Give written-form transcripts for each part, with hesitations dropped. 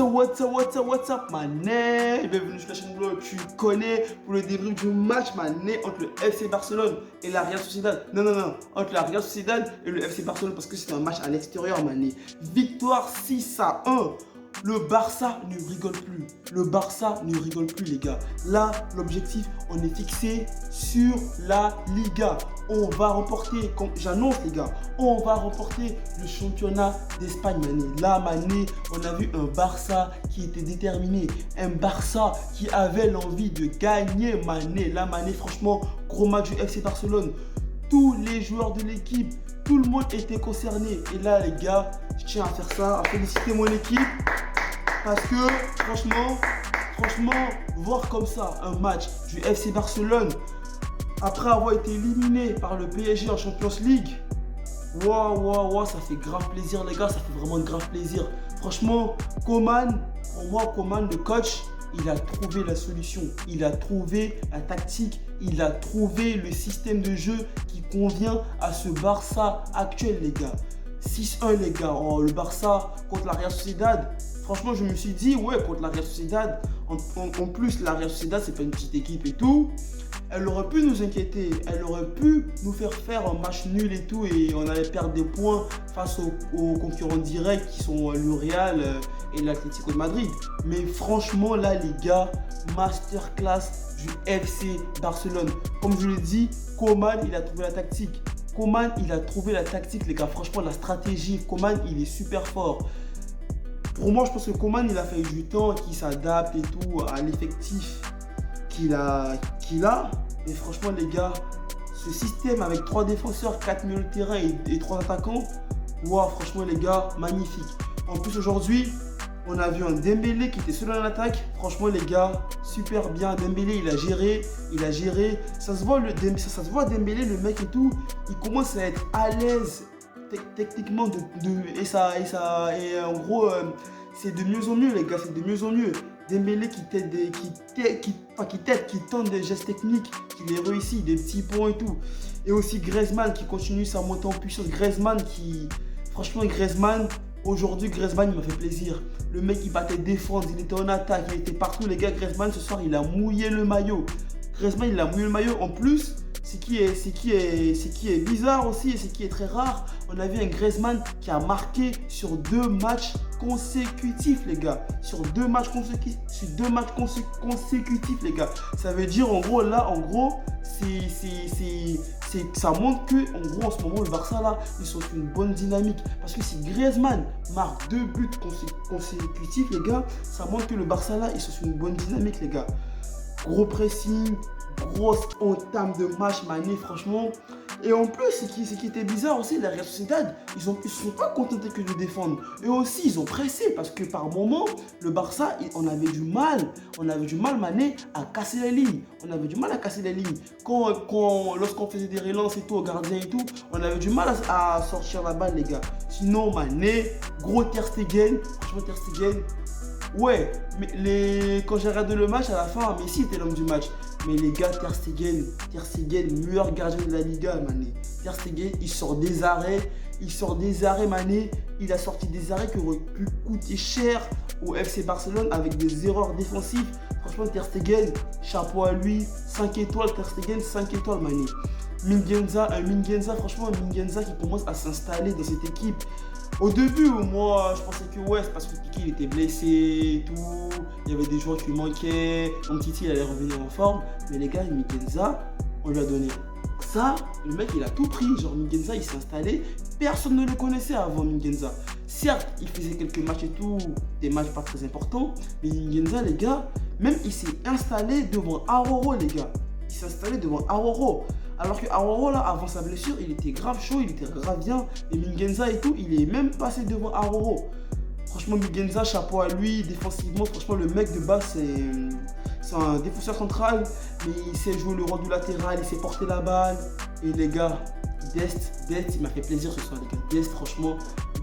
What's up, mané? Bienvenue sur la chaîne Glow, tu connais pour le débrief du match, mané, entre le FC Barcelone et la Real Sociedad. Non, entre la Real Sociedad et le FC Barcelone parce que c'est un match à l'extérieur, mané. Victoire 6-1. Le Barça ne rigole plus. Le Barça ne rigole plus, les gars. Là, l'objectif, on est fixé sur la Liga. On va remporter, comme j'annonce, les gars, on va remporter le championnat d'Espagne, mané. Là, mané, on a vu un Barça qui était déterminé. Un Barça qui avait l'envie de gagner, mané. Là, mané, franchement, gros match du FC Barcelone. Tous les joueurs de l'équipe, tout le monde était concerné. Et là, les gars, je tiens à faire ça, à féliciter mon équipe. Parce que, franchement, voir comme ça un match du FC Barcelone, après avoir été éliminé par le PSG en Champions League, waouh, ça fait grave plaisir, les gars, ça fait vraiment grave plaisir. Franchement, Koeman, pour moi, Koeman, le coach, il a trouvé la solution, il a trouvé la tactique, il a trouvé le système de jeu qui convient à ce Barça actuel, les gars. 6-1, les gars, le Barça contre la Real Sociedad. Franchement, je me suis dit, ouais, contre la Real Sociedad, en plus, la Real Sociedad, c'est pas une petite équipe et tout. Elle aurait pu nous inquiéter, elle aurait pu nous faire un match nul et tout, et on allait perdre des points face aux concurrents directs qui sont le Real et l'Atlético de Madrid. Mais franchement, là, les gars, masterclass du FC Barcelone. Comme je l'ai dit, Koeman, il a trouvé la tactique. Koeman, il a trouvé la tactique, les gars. Franchement, la stratégie, Koeman, il est super fort. Pour moi, je pense que Koeman, il a fallu du temps, qu'il s'adapte et tout à l'effectif qu'il a. Et franchement, les gars, ce système avec 3 défenseurs, 4 milieux de terrain et 3 attaquants, waouh, franchement, les gars, magnifique. En plus, aujourd'hui, on a vu un Dembélé qui était seul en attaque. Franchement, les gars, super bien. Dembélé, il a géré. Ça se voit, Dembélé, le mec et tout, il commence à être à l'aise techniquement et en gros, c'est de mieux en mieux, les gars, c'est de mieux en mieux. Dembélé qui tente des gestes techniques, qui les réussit, des petits points et tout. Et aussi Griezmann qui continue sa montée en puissance. Franchement, aujourd'hui, Griezmann, il m'a fait plaisir. Le mec, il battait défense, il était en attaque, il était partout. Les gars, Griezmann, ce soir, il a mouillé le maillot. En plus, ce qui est bizarre aussi et ce qui est très rare, on a vu un Griezmann qui a marqué sur 2 matchs consécutifs, les gars. Sur 2 matchs consécutifs, les gars. Ça veut dire, en gros, là, ça montre que, en gros, en ce moment, le Barça, là, ils sont sur une bonne dynamique. Parce que si Griezmann marque 2 buts consécutifs, les gars, ça montre que le Barça, là, ils sont sur une bonne dynamique, les gars. Gros pressing, grosse entame de match, mané, franchement. Et en plus, ce qui était bizarre aussi, la Real Sociedad, ils ne se sont pas contentés que de défendre. Eux aussi, ils ont pressé parce que par moment, le Barça, on avait du mal, mané, à casser la ligne. Lorsqu'on faisait des relances et tout, au gardien et tout, on avait du mal à sortir la balle, les gars. Sinon, mané, gros Ter Stegen, franchement, Ter Stegen. Ouais, mais quand j'ai regardé le match, à la fin, Messi était l'homme du match. Mais les gars, Ter Stegen, meilleur gardien de la Liga, mané. Ter Stegen, il sort des arrêts, mané. Il a sorti des arrêts qui auraient pu coûter cher au FC Barcelone avec des erreurs défensives. Franchement, Ter Stegen, chapeau à lui. 5 étoiles, Ter Stegen, 5 étoiles, mané. Mingueza, franchement, qui commence à s'installer dans cette équipe. Au début, moi, je pensais que ouais, c'est parce que Piqué il était blessé et tout. Il y avait des joueurs qui lui manquaient. Mon Titi, il allait revenir en forme. Mais les gars, Mingueza, on lui a donné ça. Le mec, il a tout pris. Genre, Mingueza, il s'est installé. Personne ne le connaissait avant Mingueza. Certes, il faisait quelques matchs et tout, des matchs pas très importants. Mais Mingueza, les gars, même il s'est installé devant Araujo, les gars. Alors que Araujo, là, avant sa blessure, il était grave chaud, il était grave bien. Et Mingueza et tout, il est même passé devant Araujo. Franchement, Mingueza, chapeau à lui. Défensivement, franchement, le mec de base, c'est un défenseur central. Mais il sait jouer le rôle du latéral, il sait porter la balle. Et les gars, Dest, il m'a fait plaisir ce soir, les gars. Dest, franchement,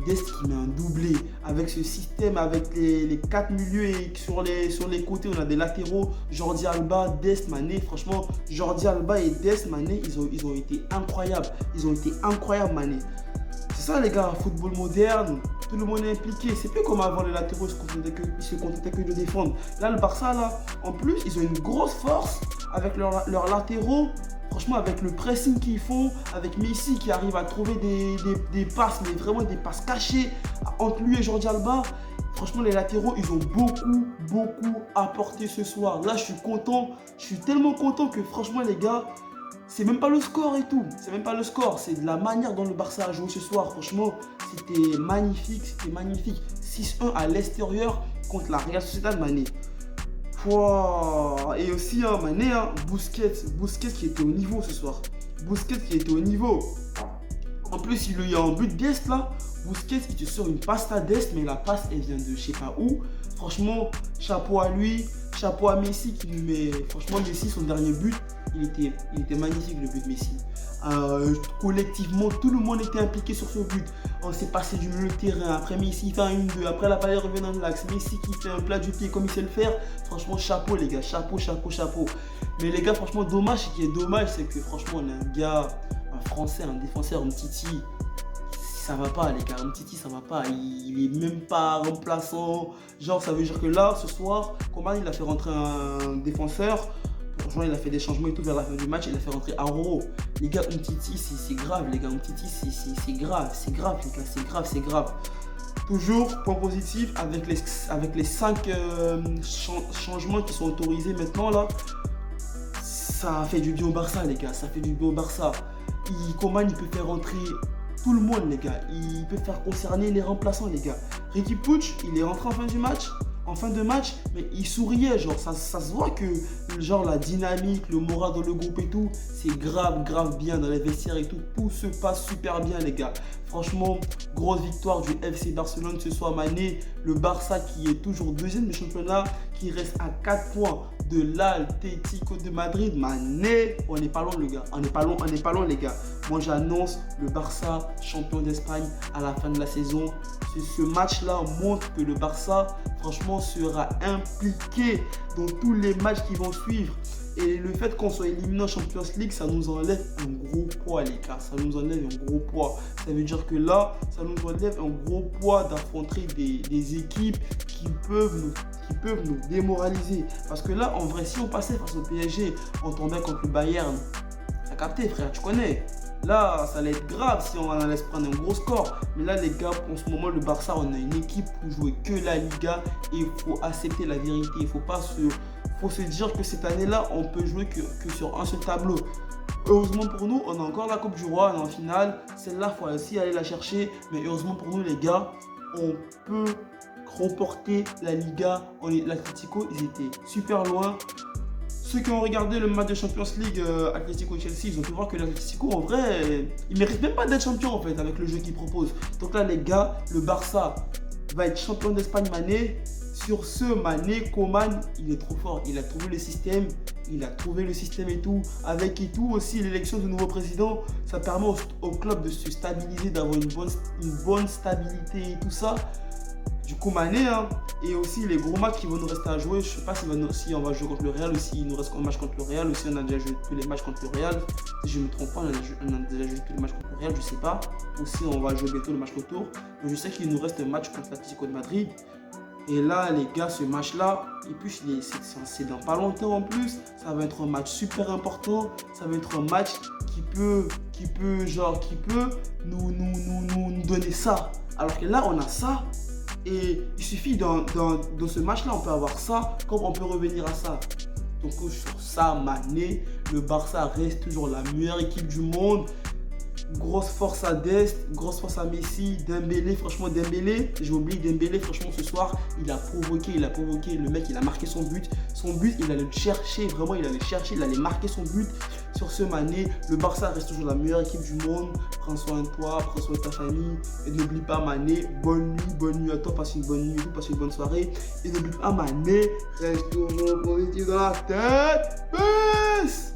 Dest qui met un doublé. Avec ce système, avec les 4 milieux et sur les côtés, on a des latéraux. Jordi Alba, Dest, Mané. Franchement, Jordi Alba et Dest, Mané, ils ont été incroyables. Mané. C'est ça, les gars, football moderne. tout le monde est impliqué. C'est plus comme avant, les latéraux ils se contentaient que de défendre. Là, le Barça, là, en plus, ils ont une grosse force avec leurs latéraux. Franchement, avec le pressing qu'ils font, avec Messi qui arrive à trouver des passes, mais vraiment des passes cachées entre lui et Jordi Alba. Franchement, les latéraux, ils ont beaucoup apporté ce soir. Là, je suis content. Je suis tellement content que franchement, les gars, c'est même pas le score et tout. C'est même pas le score. C'est de la manière dont le Barça a joué ce soir. Franchement, c'était magnifique. C'était magnifique. 6-1 à l'extérieur contre la Real Sociedad, Mané. Wow. Et aussi, Mané, Busquets qui était au niveau ce soir. Busquets qui était au niveau. En plus, il y a un but d'Est là. Busquets, il te sort une passe à d'Est, mais la passe, elle vient de je sais pas où. Franchement, chapeau à lui. Chapeau à Messi qui lui met. Franchement, Messi, son dernier but, il était magnifique, le but de Messi. Collectivement, tout le monde était impliqué sur ce but. On s'est passé du milieu de terrain. Après, Messi fait un 1-2. Après, la balle revient dans l'axe. Messi qui fait un plat du pied comme il sait le faire. Franchement, chapeau, les gars. Chapeau. Mais les gars, franchement, dommage. Ce qui est dommage, c'est que franchement, on a un gars, un Français, un défenseur, Umtiti. Ça va pas, les gars. Umtiti, ça va pas. Il est même pas remplaçant. Genre, ça veut dire que là, ce soir, Coman, il a fait rentrer un défenseur. Franchement, il a fait des changements et tout vers la fin du match. Il a fait rentrer Aroro. Les gars, Umtiti, c'est grave. Les gars, Umtiti, c'est grave. C'est grave, les gars. C'est grave. Toujours, point positif, avec les 5 changements qui sont autorisés maintenant, là. Ça fait du bien au Barça, les gars. Ça fait du bien au Barça. Coman, il peut faire rentrer tout le monde, les gars. Il peut faire concerner les remplaçants, les gars. Riqui Puig, il est rentré en fin de match, mais il souriait, genre, ça se voit que, genre, la dynamique, le moral dans le groupe et tout, c'est grave bien dans les vestiaires et tout. Tout se passe super bien, les gars. Franchement, grosse victoire du FC Barcelone ce soir, Mané. Le Barça qui est toujours deuxième du championnat, qui reste à 4 points de l'Atlético de Madrid. Mané, on n'est pas loin, les gars. On n'est pas loin, les gars. Moi, j'annonce le Barça champion d'Espagne à la fin de la saison. Ce match-là montre que le Barça, franchement, sera impliqué dans tous les matchs qui vont suivre. Et le fait qu'on soit éliminé en Champions League, ça nous enlève un gros poids, les gars. Ça nous enlève un gros poids. Ça veut dire que là, ça nous enlève un gros poids d'affronter des équipes qui peuvent nous démoraliser. Parce que là, en vrai, si on passait face au PSG, on tombait contre le Bayern. T'as capté, frère, tu connais. Là, ça allait être grave si on allait se prendre un gros score. Mais là, les gars, en ce moment, le Barça, on a une équipe pour jouer que la Liga. Et il faut accepter la vérité. Il faut se dire que cette année-là, on peut jouer que sur un seul tableau. Heureusement pour nous, on a encore la Coupe du Roi, on est en finale. Celle-là, il faut aussi aller la chercher. Mais heureusement pour nous, les gars, on peut remporter la Liga. L'Atlético, ils étaient super loin. Ceux qui ont regardé le match de Champions League Atlético-Chelsea, ils ont pu voir que l'Atlético, en vrai, il ne mérite même pas d'être champion, en fait, avec le jeu qu'il propose. Donc là, les gars, le Barça va être champion d'Espagne, Mané. Sur ce, Mané, Coman, il est trop fort. Il a trouvé le système. Et tout. Avec et tout aussi, l'élection du nouveau président, ça permet au club de se stabiliser, d'avoir une bonne stabilité et tout ça. Du coup, Mané, et aussi les gros matchs qui vont nous rester à jouer. Je ne sais pas si on va jouer contre le Real ou s'il nous reste un match contre le Real ou si on a déjà joué tous les matchs contre le Real. Si je ne me trompe pas, on a déjà joué tous les matchs contre le Real, je ne sais pas. Ou si on va jouer bientôt le match retour. Mais je sais qu'il nous reste un match contre l'Atlético de Madrid. Et là, les gars, ce match-là, et puis c'est dans pas longtemps en plus. Ça va être un match super important. Ça va être un match qui peut nous donner ça. Alors que là, on a ça. Et il suffit dans ce match-là, on peut avoir ça, comme on peut revenir à ça. Donc sur ça, Mané, le Barça reste toujours la meilleure équipe du monde. Grosse force à Dest, grosse force à Messi, Dembélé, franchement Dembélé, j'ai oublié Dembélé, franchement ce soir, il a provoqué, le mec il a marqué son but, il allait le chercher, vraiment il allait marquer son but. Sur ce, Mané, le Barça reste toujours la meilleure équipe du monde. Prends soin de toi, prends soin de ta famille. Et n'oublie pas, Mané, bonne nuit à toi, passe une bonne nuit, passe une bonne soirée. Et n'oublie pas, Mané, reste toujours positif dans la tête. Peace!